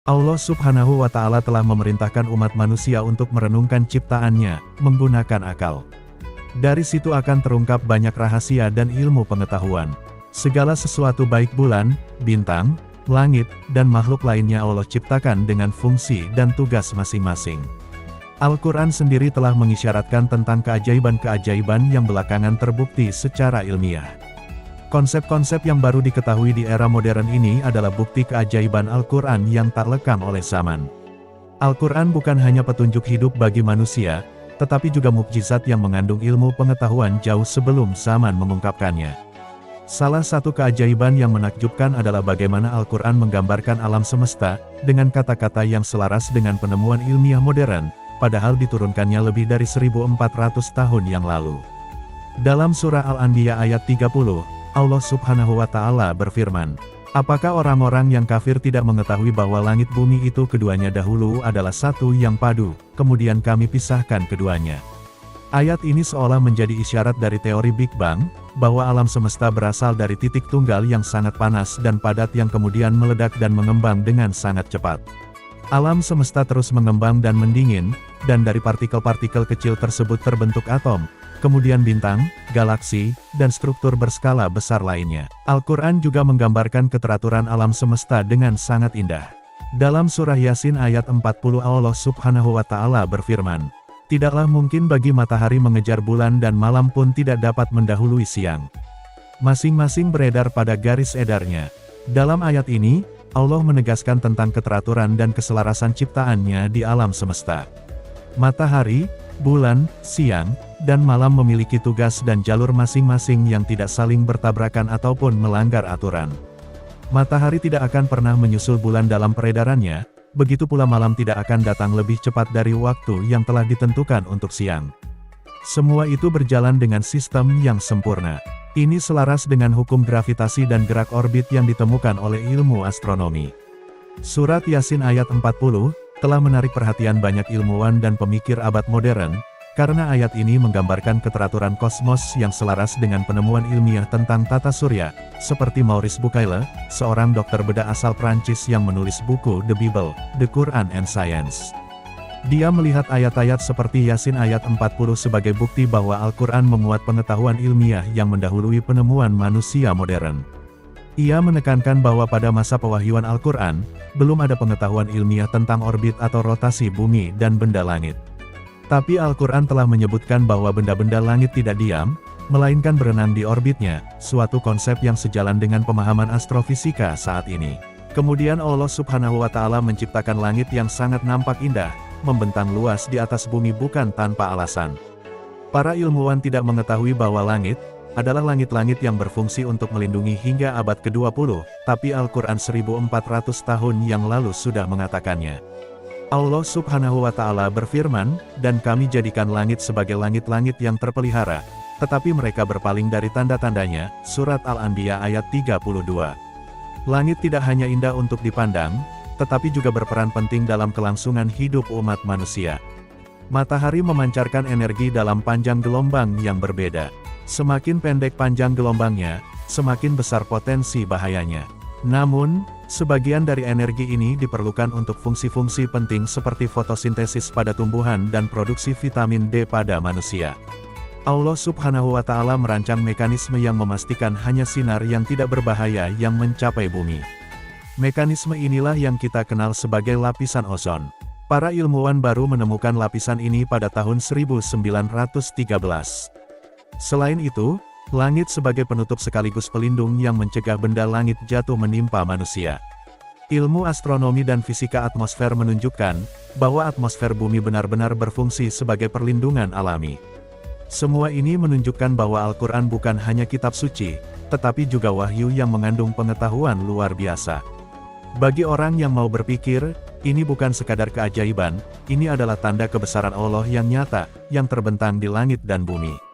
Allah Subhanahu wa Ta'ala telah memerintahkan umat manusia untuk merenungkan ciptaannya, menggunakan akal. Dari situ akan terungkap banyak rahasia dan ilmu pengetahuan. Segala sesuatu baik bulan, bintang, langit, dan makhluk lainnya Allah ciptakan dengan fungsi dan tugas masing-masing. Al-Quran sendiri telah mengisyaratkan tentang keajaiban-keajaiban yang belakangan terbukti secara ilmiah. Konsep-konsep yang baru diketahui di era modern ini adalah bukti keajaiban Al-Quran yang tak lekang oleh zaman. Al-Quran bukan hanya petunjuk hidup bagi manusia, tetapi juga mukjizat yang mengandung ilmu pengetahuan jauh sebelum zaman mengungkapkannya. Salah satu keajaiban yang menakjubkan adalah bagaimana Al-Quran menggambarkan alam semesta, dengan kata-kata yang selaras dengan penemuan ilmiah modern, padahal diturunkannya lebih dari 1400 tahun yang lalu. Dalam surah Al-Anbiya ayat 30, Allah Subhanahu wa Ta'ala berfirman, "Apakah orang-orang yang kafir tidak mengetahui bahwa langit bumi itu keduanya dahulu adalah satu yang padu, kemudian kami pisahkan keduanya?" Ayat ini seolah menjadi isyarat dari teori Big Bang, bahwa alam semesta berasal dari titik tunggal yang sangat panas dan padat yang kemudian meledak dan mengembang dengan sangat cepat. Alam semesta terus mengembang dan mendingin, dan dari partikel-partikel kecil tersebut terbentuk atom, kemudian bintang, galaksi, dan struktur berskala besar lainnya. Al-Quran juga menggambarkan keteraturan alam semesta dengan sangat indah. Dalam surah Yasin ayat 40 Allah Subhanahu wa Ta'ala berfirman, "Tidaklah mungkin bagi matahari mengejar bulan dan malam pun tidak dapat mendahului siang. Masing-masing beredar pada garis edarnya." Dalam ayat ini, Allah menegaskan tentang keteraturan dan keselarasan ciptaannya di alam semesta. Matahari, bulan, siang, dan malam memiliki tugas dan jalur masing-masing yang tidak saling bertabrakan ataupun melanggar aturan. Matahari tidak akan pernah menyusul bulan dalam peredarannya, begitu pula malam tidak akan datang lebih cepat dari waktu yang telah ditentukan untuk siang. Semua itu berjalan dengan sistem yang sempurna. Ini selaras dengan hukum gravitasi dan gerak orbit yang ditemukan oleh ilmu astronomi. Surat Yasin ayat 40, telah menarik perhatian banyak ilmuwan dan pemikir abad modern, karena ayat ini menggambarkan keteraturan kosmos yang selaras dengan penemuan ilmiah tentang tata surya, seperti Maurice Bucaille, seorang dokter bedah asal Prancis yang menulis buku The Bible, The Quran and Science. Dia melihat ayat-ayat seperti Yasin ayat 40 sebagai bukti bahwa Al-Quran memuat pengetahuan ilmiah yang mendahului penemuan manusia modern. Ia menekankan bahwa pada masa pewahyuan Al-Quran, belum ada pengetahuan ilmiah tentang orbit atau rotasi bumi dan benda langit. Tapi Al-Quran telah menyebutkan bahwa benda-benda langit tidak diam, melainkan berenang di orbitnya, suatu konsep yang sejalan dengan pemahaman astrofisika saat ini. Kemudian Allah Subhanahu wa Ta'ala menciptakan langit yang sangat nampak indah, membentang luas di atas bumi bukan tanpa alasan. Para ilmuwan tidak mengetahui bahwa langit adalah langit-langit yang berfungsi untuk melindungi hingga abad ke-20, tapi Al-Quran 1400 tahun yang lalu sudah mengatakannya. Allah Subhanahu wa Ta'ala berfirman, "Dan kami jadikan langit sebagai langit-langit yang terpelihara, tetapi mereka berpaling dari tanda-tandanya." Surat Al-Anbiya ayat 32. Langit tidak hanya indah untuk dipandang, tetapi juga berperan penting dalam kelangsungan hidup umat manusia. Matahari memancarkan energi dalam panjang gelombang yang berbeda. Semakin pendek panjang gelombangnya, semakin besar potensi bahayanya. Namun, sebagian dari energi ini diperlukan untuk fungsi-fungsi penting seperti fotosintesis pada tumbuhan dan produksi vitamin D pada manusia. Allah Subhanahu wa Ta'ala merancang mekanisme yang memastikan hanya sinar yang tidak berbahaya yang mencapai bumi. Mekanisme inilah yang kita kenal sebagai lapisan ozon. Para ilmuwan baru menemukan lapisan ini pada tahun 1913. Selain itu, langit sebagai penutup sekaligus pelindung yang mencegah benda langit jatuh menimpa manusia. Ilmu astronomi dan fisika atmosfer menunjukkan bahwa atmosfer bumi benar-benar berfungsi sebagai perlindungan alami. Semua ini menunjukkan bahwa Al-Quran bukan hanya kitab suci, tetapi juga wahyu yang mengandung pengetahuan luar biasa. Bagi orang yang mau berpikir, ini bukan sekadar keajaiban, ini adalah tanda kebesaran Allah yang nyata, yang terbentang di langit dan bumi.